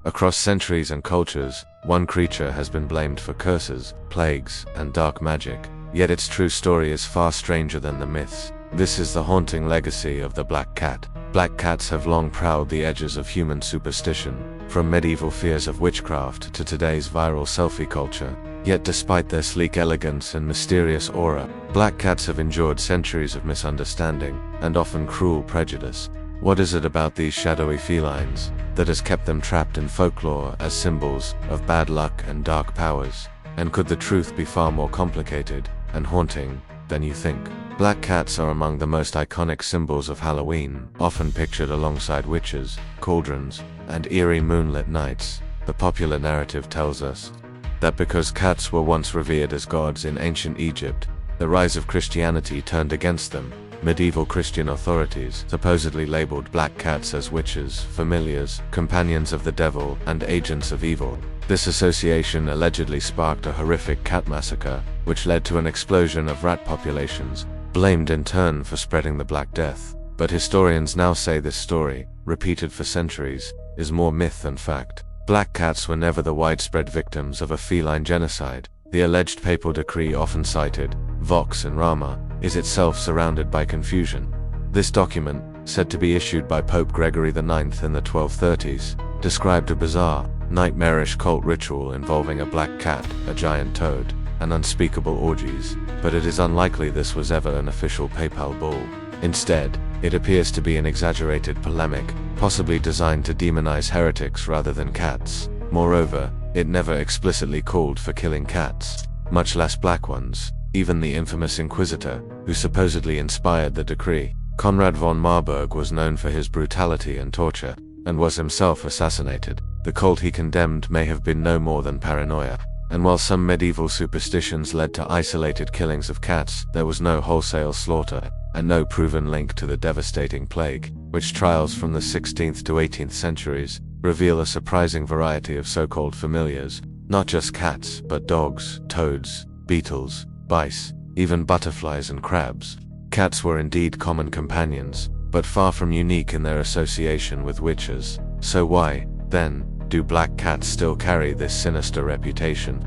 Across centuries and cultures, one creature has been blamed for curses, plagues, and dark magic. Yet its true story is far stranger than the myths. This is the haunting legacy of the black cat. Black cats have long prowled the edges of human superstition, from medieval fears of witchcraft to today's viral selfie culture. Yet despite their sleek elegance and mysterious aura, black cats have endured centuries of misunderstanding and often cruel prejudice. What is it about these shadowy felines that has kept them trapped in folklore as symbols of bad luck and dark powers? And could the truth be far more complicated and haunting than you think? Black cats are among the most iconic symbols of Halloween, often pictured alongside witches, cauldrons, and eerie moonlit nights. The popular narrative tells us that because cats were once revered as gods in ancient Egypt, the rise of Christianity turned against them. Medieval Christian authorities supposedly labeled black cats as witches, familiars, companions of the devil, and agents of evil. This association allegedly sparked a horrific cat massacre, which led to an explosion of rat populations, blamed in turn for spreading the Black Death. But historians now say this story, repeated for centuries, is more myth than fact. Black cats were never the widespread victims of a feline genocide. The alleged papal decree, often cited, Vox in Rama, is itself surrounded by confusion. This document, said to be issued by Pope Gregory IX in the 1230s, described a bizarre, nightmarish cult ritual involving a black cat, a giant toad, and unspeakable orgies, but it is unlikely this was ever an official papal bull. Instead, it appears to be an exaggerated polemic, possibly designed to demonize heretics rather than cats. Moreover, it never explicitly called for killing cats, much less black ones. Even the infamous Inquisitor, who supposedly inspired the decree, Conrad von Marburg, was known for his brutality and torture, and was himself assassinated. The cult he condemned may have been no more than paranoia. And while some medieval superstitions led to isolated killings of cats, there was no wholesale slaughter, and no proven link to the devastating plague. Witch trials from the 16th to 18th centuries reveal a surprising variety of so-called familiars, not just cats, but dogs, toads, beetles, mice, even butterflies and crabs. Cats were indeed common companions, but far from unique in their association with witches. So why, then, do black cats still carry this sinister reputation?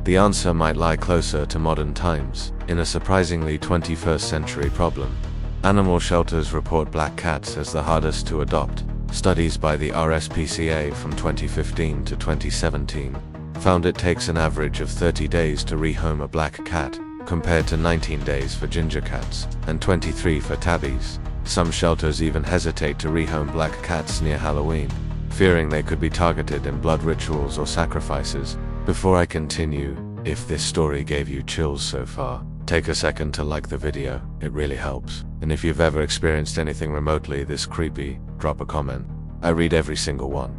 The answer might lie closer to modern times, in a surprisingly 21st century problem. Animal shelters report black cats as the hardest to adopt. Studies by the RSPCA from 2015 to 2017 found it takes an average of 30 days to rehome a black cat, compared to 19 days for ginger cats, and 23 for tabbies. Some shelters even hesitate to rehome black cats near Halloween, fearing they could be targeted in blood rituals or sacrifices. Before I continue, if this story gave you chills so far, take a second to like the video, it really helps. And if you've ever experienced anything remotely this creepy, drop a comment. I read every single one.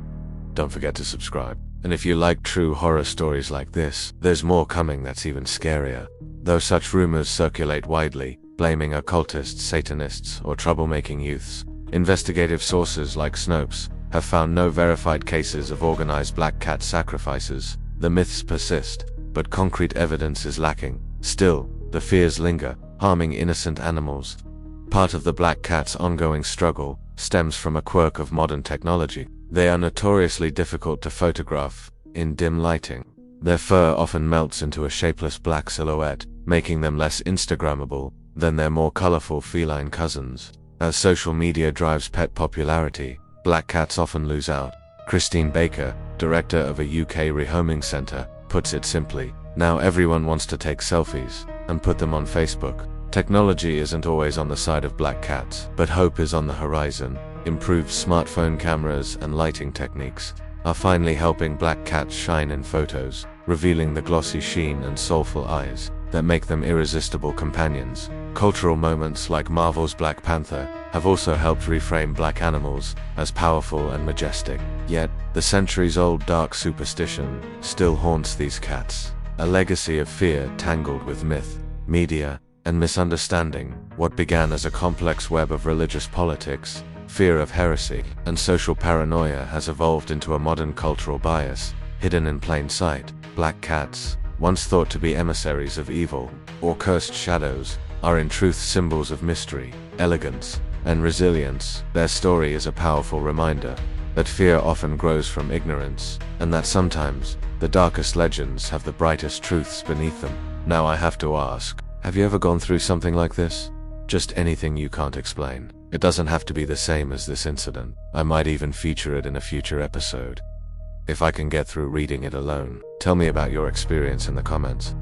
Don't forget to subscribe. And if you like true horror stories like this, there's more coming that's even scarier. Though such rumors circulate widely, blaming occultists, Satanists, or troublemaking youths, investigative sources like Snopes have found no verified cases of organized black cat sacrifices. The myths persist, but concrete evidence is lacking. Still, the fears linger, harming innocent animals. Part of the black cat's ongoing struggle stems from a quirk of modern technology. They are notoriously difficult to photograph in dim lighting. Their fur often melts into a shapeless black silhouette, making them less Instagrammable than their more colorful feline cousins. As social media drives pet popularity, black cats often lose out. Christine Baker, director of a UK rehoming center, puts it simply: now everyone wants to take selfies and put them on Facebook. Technology isn't always on the side of black cats, but hope is on the horizon. Improved smartphone cameras and lighting techniques are finally helping black cats shine in photos, revealing the glossy sheen and soulful eyes that make them irresistible companions. Cultural moments like Marvel's Black Panther have also helped reframe black animals as powerful and majestic. Yet, the centuries-old dark superstition still haunts these cats, a legacy of fear tangled with myth, media, and misunderstanding. What began as a complex web of religious politics, fear of heresy, and social paranoia has evolved into a modern cultural bias, hidden in plain sight. Black cats, once thought to be emissaries of evil, or cursed shadows, are in truth symbols of mystery, elegance, and resilience. Their story is a powerful reminder that fear often grows from ignorance, and that sometimes the darkest legends have the brightest truths beneath them. Now I have to ask, have you ever gone through something like this? Just anything you can't explain. It doesn't have to be the same as this incident. I might even feature it in a future episode. If I can get through reading it alone, tell me about your experience in the comments.